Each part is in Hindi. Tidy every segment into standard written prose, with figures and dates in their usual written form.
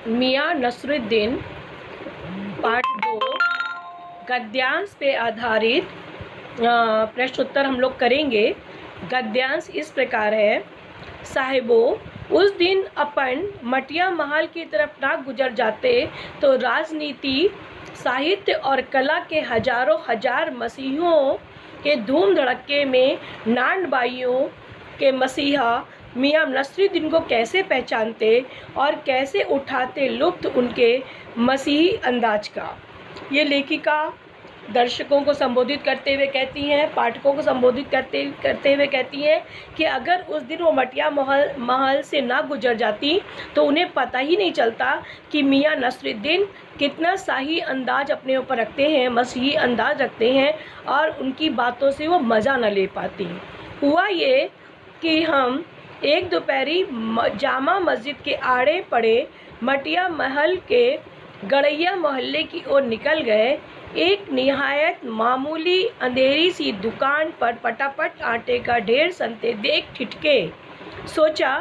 मियां नसरुद्दीन पार्ट 2 गद्यांश पे आधारित प्रश्नोत्तर हम लोग करेंगे। गद्यांश इस प्रकार है। साहिबो, उस दिन अपन मटिया महल की तरफ ना गुजर जाते तो राजनीति, साहित्य और कला के हजारों हजार मसीहों के धूम धड़क्के में नानबाइयों के मसीहा मियां नसरुद्दीन को कैसे पहचानते और कैसे उठाते लुत्फ उनके मसीही अंदाज का। ये लेखिका दर्शकों को संबोधित करते हुए कहती हैं, पाठकों को संबोधित करते हुए कहती हैं कि अगर उस दिन वो मटिया महल से ना गुजर जाती तो उन्हें पता ही नहीं चलता कि मियां नसरुद्दीन कितना शाही अंदाज अपने ऊपर रखते हैं, मसीही अंदाज रखते हैं, और उनकी बातों से वो मज़ा न ले पाती। हुआ ये कि हम एक दोपहरी जामा मस्जिद के आड़े पड़े मटिया महल के गड़ैया मोहल्ले की ओर निकल गए। एक निहायत मामूली अंधेरी सी दुकान पर पटापट आटे का ढेर सनते देख ठिठके। सोचा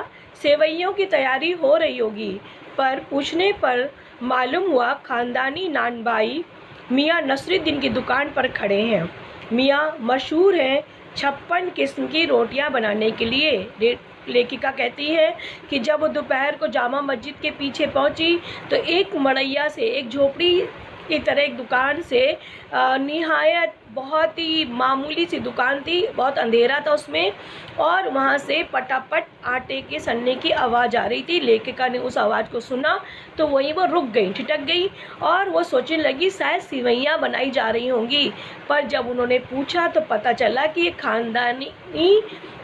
सेवइयों की तैयारी हो रही होगी, पर पूछने पर मालूम हुआ खानदानी नानबाई मियां नसरुद्दीन की दुकान पर खड़े हैं। मियां मशहूर हैं 56 किस्म की रोटियां बनाने के लिए। लेखिका कहती है कि जब वो दोपहर को जामा मस्जिद के पीछे पहुंची तो एक मड़ैया से, एक झोपड़ी की तरह एक दुकान से, निहायत बहुत ही मामूली सी दुकान थी, बहुत अंधेरा था उसमें, और वहाँ से पटापट आटे के सनने की आवाज़ आ रही थी। लेखिका ने उस आवाज़ को सुना तो वहीं वो रुक गई, ठिठक गई, और वो सोचने लगी शायद सिवैयाँ बनाई जा रही होंगी। पर जब उन्होंने पूछा तो पता चला कि ये खानदानी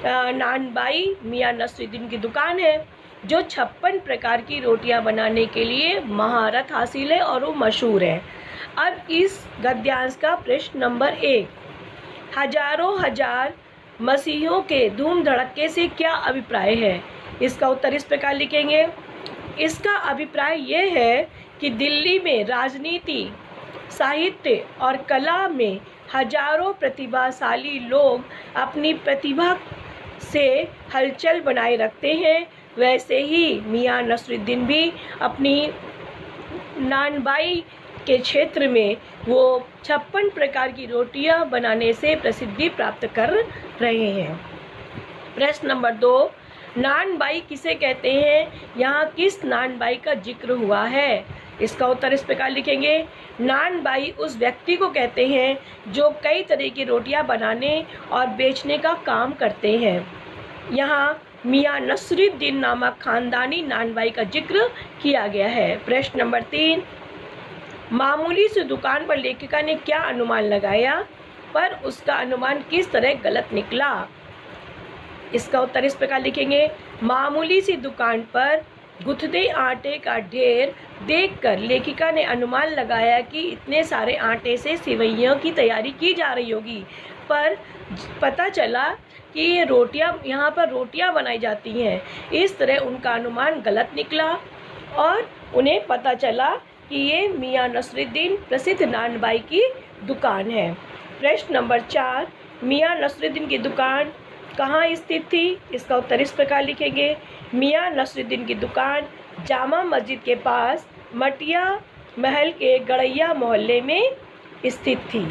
नानबाई मियां नसरुद्दीन की दुकान है, जो 56 प्रकार की रोटियां बनाने के लिए महारत हासिल है और वो मशहूर है। अब इस गद्यांश का प्रश्न नंबर 1, हजारों हजार मसीहों के धूम धड़क्के से क्या अभिप्राय है। इसका उत्तर इस प्रकार लिखेंगे। इसका अभिप्राय ये है कि दिल्ली में राजनीति, साहित्य और कला में हजारों प्रतिभाशाली लोग अपनी प्रतिभा से हलचल बनाए रखते हैं, वैसे ही मियां नसरुद्दीन भी अपनी नानबाई के क्षेत्र में वो 56 प्रकार की रोटियां बनाने से प्रसिद्धि प्राप्त कर रहे हैं। प्रश्न नंबर 2, नानबाई किसे कहते हैं, यहाँ किस नानबाई का जिक्र हुआ है। इसका उत्तर इस प्रकार लिखेंगे। नानबाई उस व्यक्ति को कहते हैं जो कई तरह की रोटियां बनाने और बेचने का काम करते हैं। यहाँ मियां नसरुद्दीन नामक खानदानी नानबाई का जिक्र किया गया है। प्रश्न नंबर 3, मामूली सी दुकान पर लेखिका ने क्या अनुमान लगाया, पर उसका अनुमान किस तरह गलत निकला। इसका उत्तर इस प्रकार लिखेंगे। मामूली सी दुकान पर गुथते आटे का ढेर देखकर लेखिका ने अनुमान लगाया कि इतने सारे आटे से सिवैयों की तैयारी की जा रही होगी, पर पता चला कि ये रोटियां, यहाँ पर रोटियां बनाई जाती हैं। इस तरह उनका अनुमान गलत निकला और उन्हें पता चला कि ये मियां नसरुद्दीन प्रसिद्ध नानबाई की दुकान है। प्रश्न नंबर 4, मियां नसरुद्दीन की दुकान कहाँ स्थित थी। इसका उत्तर इस प्रकार लिखेंगे। मियां नसरुद्दीन की दुकान जामा मस्जिद के पास मटिया महल के गड़ैया मोहल्ले में स्थित थी।